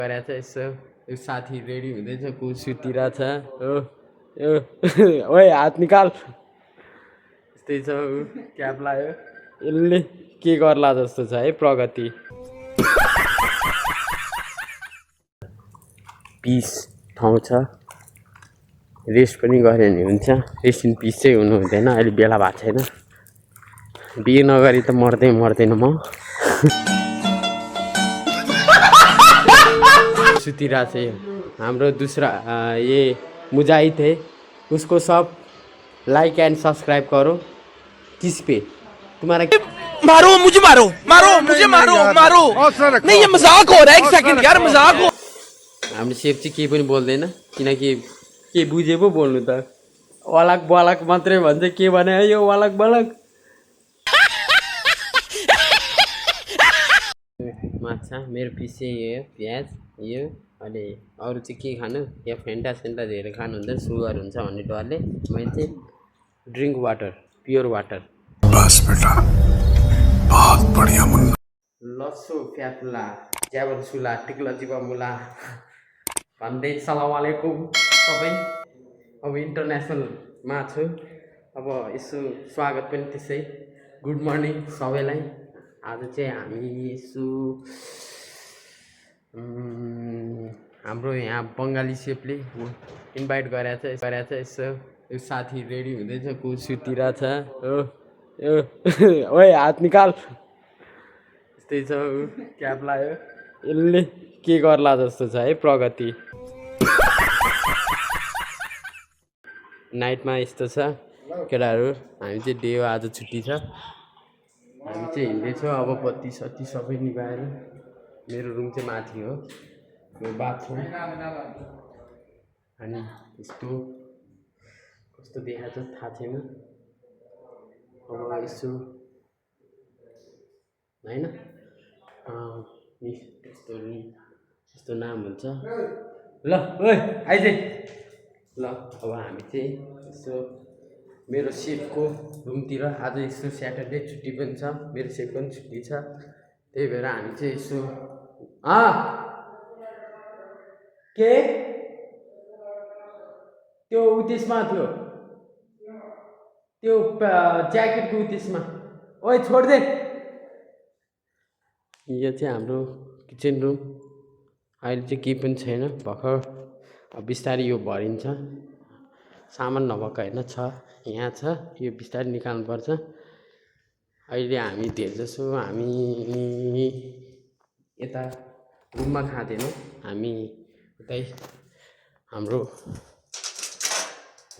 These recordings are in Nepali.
गरेछ यसो यो साथी रेडी हुँदैछ कुर्सीतिर छ हो ओए हात निकाल यस्तै छ क्याप लायो यसले के गर्ला जस्तो छ है प्रगति पिस ठाउँ छ रेस्ट पनि गऱ्यो भने हुन्छ रेस्ट इन पिस चाहिँ हुनु हुँदैन अहिले बेला भएको छैन बिहे नगरी त मर्दैन म सुतिरा से हाम्रो दूसरा ये मुजाहिद है उसको सब लाइक एंड सब्सक्राइब करो किस पे तुम्हारा मारो मुझे मारो नहीं ये मजाक हो रहा है एक सेकंड यार मजाक हो हाम्रो सेफ चाहिँ केही पनि बोल्दैन किनकि के बुझे पो बोल्नु त वालक बलक मात्रै भन्छ के भने यो वालक बलक माछा मेरो पिसे यो प्याज यो अनि अरू चाहिँ के खानु या फेन्टा धेरै खानु हुँदैन सुगर हुन्छ भन्ने डरले मैले चाहिँ ड्रिङ्क वाटर प्योर वाटर बस बेटा बहुत बढिया मुन्ना लस्सो फ्याफुला ज्याबर सुला टिक्ला जिबा मुला भन्दै सलाम अलैकुम सबै अब इन्टरनेसनलमा छु अब यसो स्वागत पनि त्यसै गुड मर्निङ सबैलाई आज चाहिँ हामी यसो हाम्रो यहाँ बङ्गाली सेपले इन्भाइट गरेछ यसो यो साथी रेडी हुँदैछ कुर्सीतिर छ हो ओए हात निकाल यस्तै छ क्याप लायो यसले के गर्ला जस्तो छ है प्रगति नाइटमा यस्तो छ केटाहरू हामी चाहिँ डे हो आज छुट्टी छ हामी चाहिँ हिँड्दैछौँ अब बत्ती सत्ती सबै निभाएर मेरो रुम चाहिँ माथि हो यो बाथरुम अनि यस्तो कस्तो देखाएको छ थाहा छैन अब यसो होइन यस्तो नाम हुन्छ ल ओए आइज ल अब हामी चाहिँ यसो मेरो सेफको रुमतिर आज यसो स्याटरडे छुट्टी पनि छ मेरो सेफको पनि छुट्टी छ त्यही भएर हामी चाहिँ यसो के त्यो उतेसमा थियो त्यो ज्याकेटको उतेसमा ओए छोड्दे यो चाहिँ हाम्रो किचन रुम अहिले चाहिँ केही पनि छैन भर्खर अब बिस्तारै यो भरिन्छ सामान नभएको होइन छ यहाँ छ यो बिस्तारै निकाल्नुपर्छ अहिले हामी धेरै जसो हामी यता रुममा खाँदैनौँ हामी उतै हाम्रो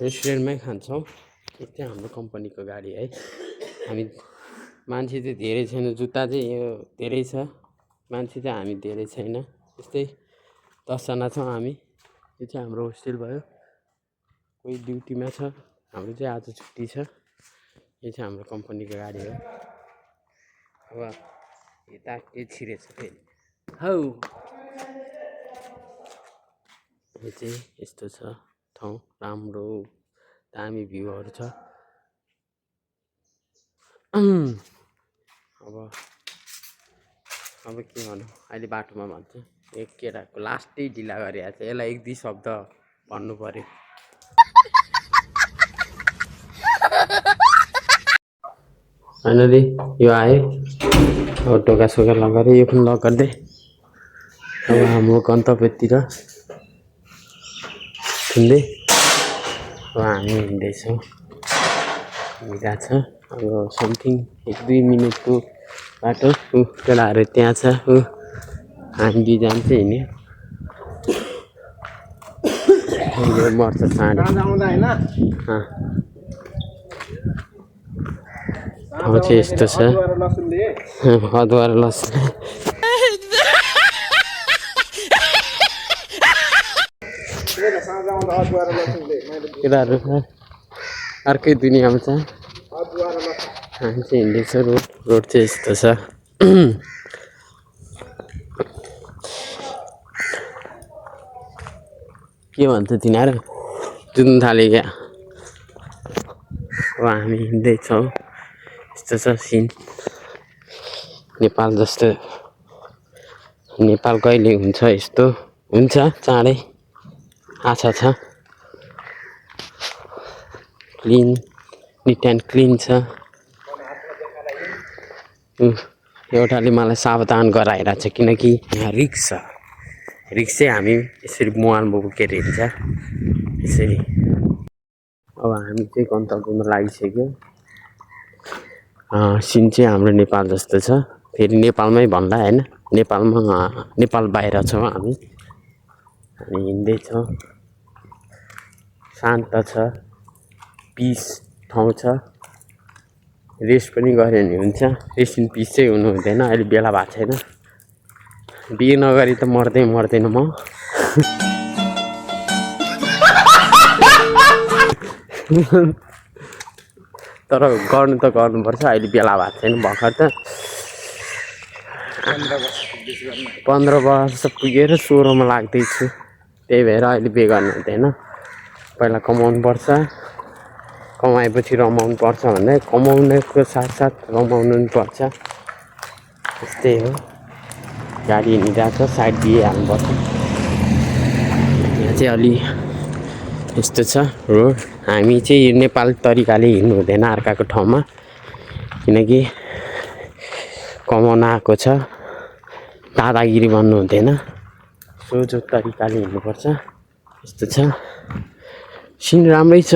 रेस्टुरेन्टमै खान्छौँ यो चाहिँ हाम्रो कम्पनीको गाडी है हामी मान्छे चाहिँ धेरै छैन जुत्ता चाहिँ यो धेरै छ मान्छे चाहिँ हामी धेरै छैन यस्तै 10जना छौँ हामी यो चाहिँ हाम्रो होस्टेल भयो कोही ड्युटीमा छ हाम्रो चाहिँ आज छुट्टी छ यो चाहिँ हाम्रो कम्पनीको गाडी हो अब यता के छिरेछ फेरि हौ यो चाहिँ यस्तो छ ठाउँ राम्रो दामी भ्यूहरू छ अब के भनौँ अहिले बाटोमा भन्छ एक केटाको लास्टै ढिला गरिरहेको छ यसलाई एक दुई शब्द भन्नु पर्यो फाइनली यो आयो अब टोका सोका लगाएर यो पनि लक गर्दै अब हाम्रो गन्तव्यतिर हिँड्दै अब हामी हिँड्दैछौँ हिँडिरहेको छ अब समथिङ 1-2 मिनटको बाटो केटाहरू त्यहाँ छ हामी दुईजना चाहिँ हिँड्यो मर्छ चाँडो ठाउँ चाहिँ यस्तो छ अदुवा र लसुन केटाहरू अर्कै दुनियाँमा छ हामी चाहिँ हिँड्दैछ रोड चाहिँ यस्तो छ के भन्छ तिनीहरू जुत्नु थाले क्या अब हामी हिँड्दैछौँ यस्तो छ सिन नेपाल जस्तो नेपाल कहिले हुन्छ यस्तो हुन्छ चाँडै आशा छ क्लिन निट एन्ड क्लिन छ एउटाले मलाई सावधान गराइरहेको छ किनकि यहाँ रिक्स छ रिक्स चाहिँ हामी यसरी मोबाइलमा बोकेर हिँड्छ यसरी अब हामी चाहिँ गन्तव्यमा लागिसक्यो सिन चाहिँ हाम्रो नेपाल जस्तो छ फेरि नेपालमै भन्ला होइन नेपाल बाहिर छौँ हामी हिँड्दैछौँ शान्त छ पिस ठाउँ छ रेस्ट पनि गऱ्यो भने हुन्छ रेस्ट इन पिस चाहिँ हुनु हुँदैन अहिले बेला भएको छैन बिहे नगरी त मर्दैन म तर गर्नु त गर्नुपर्छ अहिले बेला भएको छैन भर्खर त 15 वर्ष पुगेर 16मा लाग्दैछु त्यही भएर अहिले बिहे गर्नु हुँदैन पहिला कमाउनु पर्छ कमाएपछि रमाउनु पर्छ भन्दा कमाउनेको साथसाथ रमाउनु पनि पर्छ त्यस्तै हो गाडी हिँडिरहेको छ साइड दिइहाल्नुपर्छ यहाँ चाहिँ अलि यस्तो छ रोड हामी चाहिँ नेपाल तरिकाले हिँड्नु हुँदैन अर्काको ठाउँमा किनकि कमाउन आएको छ दादागिरी भन्नु हुँदैन सोझो तरिकाले हिँड्नुपर्छ यस्तो छ सिन राम्रै छ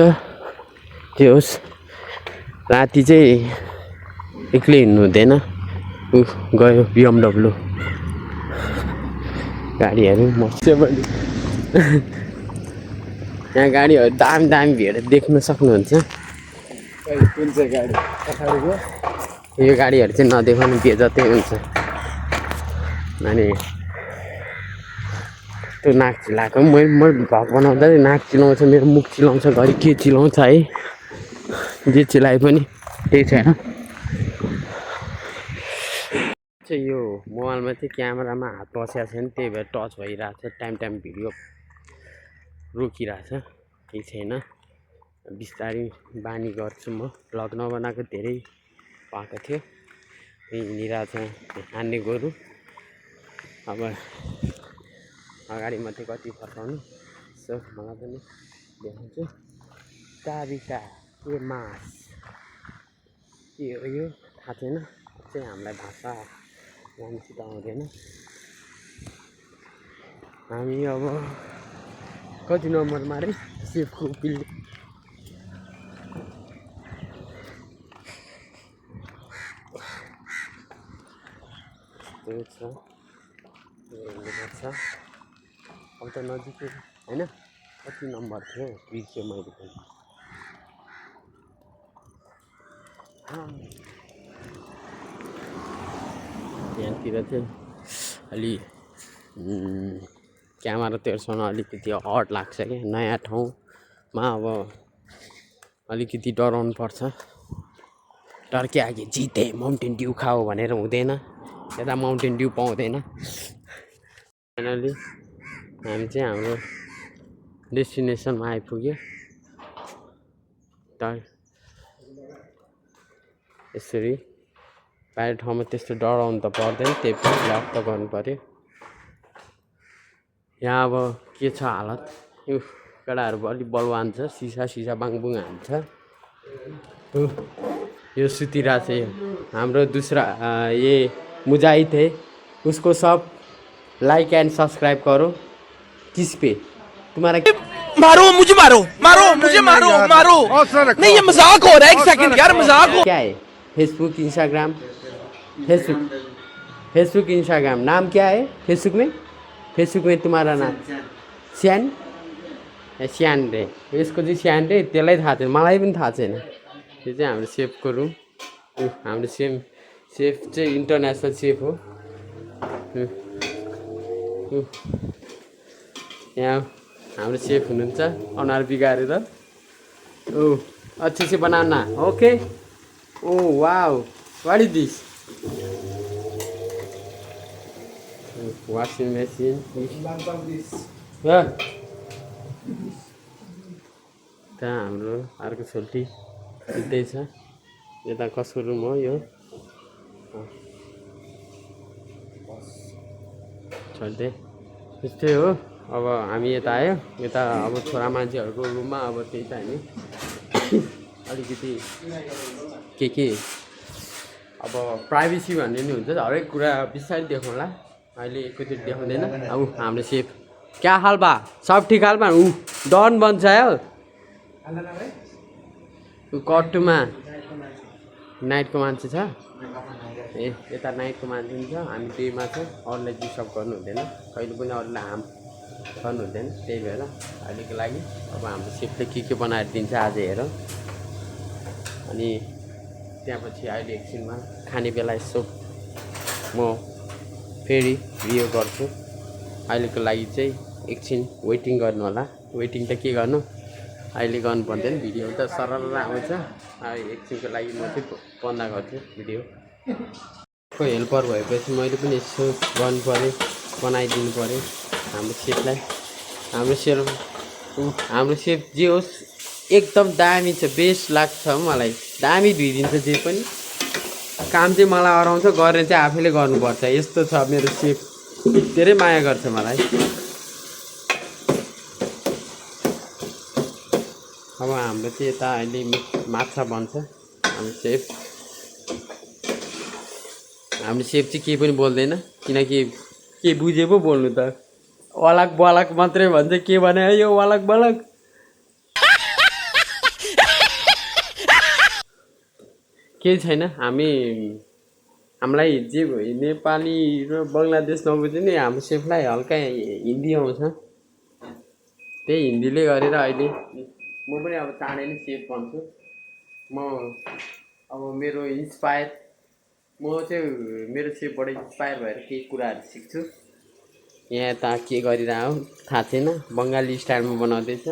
त्यो होस् राति चाहिँ एक्लै हिँड्नु हुँदैन गयो BMW गाडीहरू मस्यो पनि यहाँ गाडीहरू दामी भिड देख्न सक्नुहुन्छ कुन चाहिँ गाडी पछाडिको यो गाडीहरू चाहिँ नदेखाउनु बेजतै हुन्छ अनि त्यो नाक चिलाएको म भग बनाउँदा नाक चिलाउँछ मेरो मुख चिलाउँछ घरि के चिलाउँछ है जे चिलाए पनि त्यही छैन चाहिँ यो मोबाइलमा चाहिँ क्यामेरामा हात बसेको छैन त्यही भएर टच भइरहेको छ टाइम भिडियो रोकिरहेछ केही छैन बिस्तारै बानी गर्छु म भ्लग नबनाएको धेरै भएको थियो त्यही हिँडिरहेछ हान्ने गोरु अब अगाडि मात्रै कति फर्काउनु सो मलाई पनि देखाउँछु काबिका के मास के हो यो थाहा छैन चाहिँ हामीलाई भाषा राम्रोसित आउँदैन हामी अब कति नम्बरमा रे सेफको बिल्डिङ त्यो छ हेर्नुपर्छ अब त नजिकै होइन कति नम्बर थियो बिर्सेँ मैले पनि यहाँतिर चाहिँ अलि क्यामेरा तेर्साउन अलिकति अड लाग्छ क्या नयाँ ठाउँमा अब अलिकति डराउनु पर्छ टर्की आगे जिते माउन्टेन ड्यू खाऊ भनेर हुँदैन यता माउन्टेन ड्यू पाउँदैन फाइनली हामी चाहिँ हाम्रो डेस्टिनेसनमा आइपुग्यो यसरी बाहिर ठाउँमा त्यस्तो डराउनु त पर्दैन त्यही पनि भ्लग त गर्नु पर्यो यहाँ अब के छ हालत यो केटाहरू अलिक बलवान छ सिसा बाङबुङ हान्छ यो सुतिरहेको छ यो हाम्रो दूसरा ये मुजाहिद है उसको सब लाइक एंड सब्सक्राइब करो किस पे तुम्हारा मारो मुझे मारो मुझे मारो नहीं ये मजाक हो रहा है एक सेकंड यार मजाक हो क्या है फेसबुक इंस्टाग्राम फेसबुक इंस्टाग्राम नाम क्या है फेसबुक में तुम्हारा नाम स्यान रे यसको चाहिँ स्यान रे त्यसलाई थाहा छैन मलाई पनि थाहा छैन यो चाहिँ हाम्रो सेफको रुम हाम्रो सेफ चाहिँ इन्टरनेसनल सेफ हो यहाँ हाम्रो सेफ हुनुहुन्छ अनुहार बिगारेर ओ अच्छे से बनाना ओके ओ wow what is this washing machine त्यहाँ हाम्रो अर्को छोल्टी सुत्दैछ यता कसको रुम हो यो छड्दै त्यस्तै हो। अब हामी यता आयो, यता अब छोरा मान्छेहरूको रुममा अब त्यही त हामी अलिकति के अब प्राइभेसी भन्ने नि हुन्छ, हरेक कुरा बिस्तारै देखाउँला, अहिले एकैचोटि देखाउँदैन। अब हाम्रो सेफ क्या हाल बा, सब ठिक हाल बा, ऊ डन बन्छ आयो ऊ कट्टुमा नाइटको मान्छे छ ए, यता नाइटको मान्छे पनि छ, हामी दुईमा छ, अरूलाई डिस्टर्ब गर्नु हुँदैन, कहिले पनि अरूलाई हार्म गर्नु हुँदैन। त्यही भएर अहिलेको लागि अब हाम्रो सेफले के बनाएर दिन्छ आज हेर। अनि त्यहाँपछि अहिले एकछिनमा खाने बेला यसो म फेरि भिडियो गर्छु। अहिलेको लागि चाहिँ एकछिन वेटिङ गर्नु होला। वेटिङ त के गर्नु, अहिले गर्नु पर्दैन, भिडियो त सरल आउँछ। एकछिनको लागि म चाहिँ बन्द गर्छु भिडियो। को हेल्पर भएपछि मैले पनि यसो गर्नु पऱ्यो, बनाइदिनु पऱ्यो हाम्रो सेफलाई। हाम्रो सेफ जे होस् एकदम दामी छ, बेस्ट लाग्छ मलाई, दामी धुइदिन्छ जे पनि। काम चाहिँ मलाई अराउँछ, गर्ने चाहिँ आफैले गर्नुपर्छ, यस्तो छ मेरो सेफ, धेरै माया गर्छ मलाई। अब हाम्रो चाहिँ यता अहिले माछा बन्छ। हाम्रो सेफ चाहिँ केही पनि बोल्दैन, किनकि के बुझे पो बोल्नु त, वालक बलक मात्रै भन्छ। के भने यो वालक बलक केही छैन। हामीलाई जे नेपाली र बङ्गलादेश नबुझ्ने नि हाम्रो सेफलाई हल्का हिन्दी आउँछ, त्यही हिन्दीले गरेर अहिले म पनि अब चाँडै नै सेफ भन्छु। म अब मेरो सेफबाट इन्सपायर भएर केही कुराहरू सिक्छु। यहाँ त के गरिरह थाहा छैन, बङ्गाली स्टाइलमा बनाउँदैछ।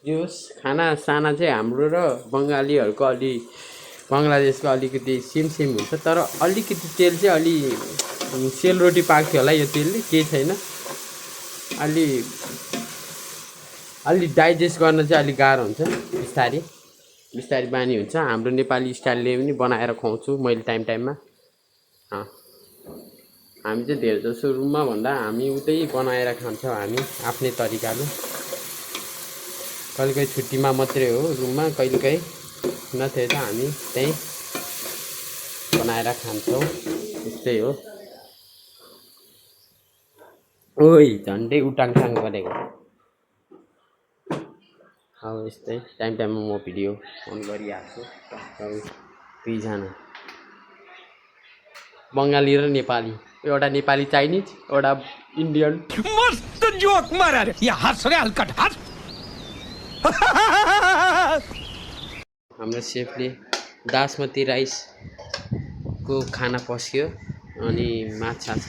जे होस् खाना साना चाहिँ हाम्रो र बङ्गालीहरूको बङ्गलादेशको अलिकति सेम हुन्छ, तर अलिकति तेल चाहिँ सेलरोटी पाक्थ्यो होला यो तेलले, केही छैन। अलि डाइजेस्ट गर्न चाहिँ अलिक गाह्रो हुन्छ, बिस्तारै बानी हुन्छ। हाम्रो नेपाली स्टाइलले पनि बनाएर खुवाउँछु मैले टाइममा। हामी चाहिँ धेरै जसो रुममा भन्दा हामी उतै बनाएर खान्छौँ, हामी आफ्नै तरिकाले। कहिलेकाहीँ छुट्टीमा मात्रै हो रुममा, कहिलेकाहीँ नथे त हामी त्यहीँ बनाएर खान्छौँ, त्यस्तै हो। ओइ झन्डै उटाङटाङ गरेको। अब यस्तै टाइममा म भिडियो अन गरिहाल्छु। अब दुईजना बङ्गाली र नेपाली, एउटा नेपाली चाइनिज, एउटा इन्डियन। मस्त जोक मारा रे, या हंस रे हल्कट हंस। हाम्रो सेफले बासमती राइसको खाना पस्क्यो, अनि माछा छ।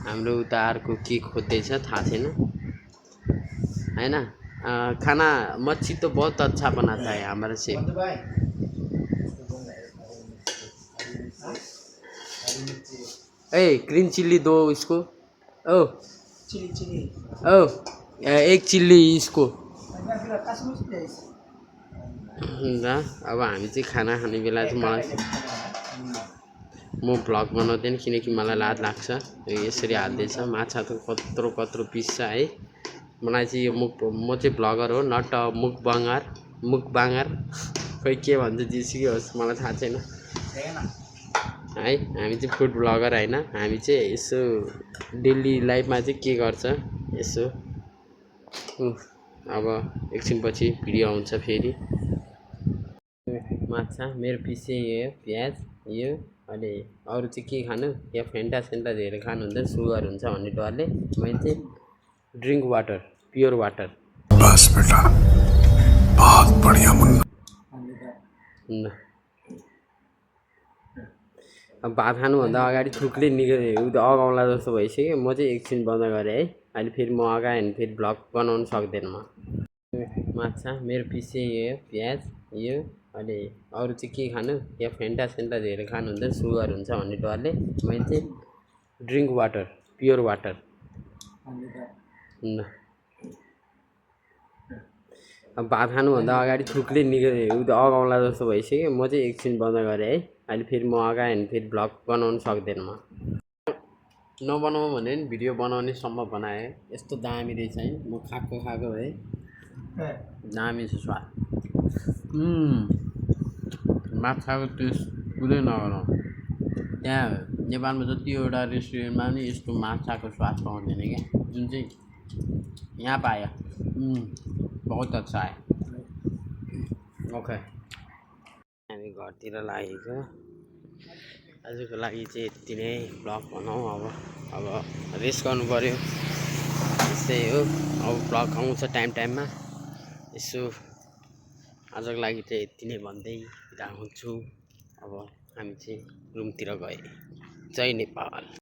हाम्रो उता अर्को के खोज्दैछ थाहा छैन हैन। खाना मच्छी तो बहुत अच्छा बनाता है हमारा शेफ। ए ग्रीन चिल्ली दो इसको। ओ चिल्ली ओ एक चिल्ली इसको। अब हामी चाहिँ खाना खाने बेला चाहिँ मलाई म भ्लग बनाउँदैन, किनकि मलाई लाज लाग्छ। यसरी हाल्दैछ माछा त कत्रो पिस छ है। मलाई चाहिँ यो म चाहिँ भ्लगर हो, नट मुकबाङ्गर खै के भन्छ, जेसुकै होस् मलाई थाहा छैन है। हामी चाहिँ फुड भ्लगर होइन, हामी चाहिँ यसो डेली लाइफमा चाहिँ के गर्छ यसो। अब एकछिनपछि भिडियो आउँछ फेरि। माछा मेरो पिस चाहिँ यो प्याज यो। अनि अरू चाहिँ के खानु, या फेन्टा धेरै खानु हुँदैन, सुगर हुन्छ भन्ने डरले मैले चाहिँ ड्रिङ्क वाटर, प्योर वाटर। बस बेटा बहुत बढ़िया मुन्ना। अब भात खानुभन्दा अगाडि थुक्ले अगाउला जस्तो भइसक्यो। म चाहिँ एकछिन बन्द गरेँ है, अहिले फेरि म अगाएँ भने फेरि भ्लग बनाउनु सक्दैन म। माछा मेरो पिस चाहिँ यो प्याज यो। अनि अरू चाहिँ के खानु, या फेन्टा धेरै खानु हुँदैन, सुगर हुन्छ भन्ने डरले मैले चाहिँ ड्रिङ्क वाटर, प्योर वाटर। अब भात खानुभन्दा अगाडि थुक्ले अगाउला जस्तो भइसक्यो। म चाहिँ एकछिन बन्द गरेँ है, अहिले फेरि म अगाएँ भने फेरि भ्लग बनाउनु सक्दैन म। नबनाऊ भने नि भिडियो बनाउने सम्भव बनाएँ यस्तो दामी रहेछ है म खाएको है दामी छ स्वाद माछाको टेस्ट कुरै नगरौँ त्यहाँ नेपालमा जतिवटा रेस्टुरेन्टमा पनि यस्तो माछाको स्वाद पाउँदैन क्या जुन चाहिँ यहाँ पायो बहुत अच्छा है ओके हामी घरतिर लागेको आजको लागि चाहिँ यति नै भ्लग बनाऊ अब रेस्ट गर्नु पर्यो त्यस्तै हो अब भ्लग आउँछ टाइममा यसो आजको लागि चाहिँ यति नै भन्दै बिदा हुन्छु अब हामी चाहिँ रुमतिर गए जय नेपाल।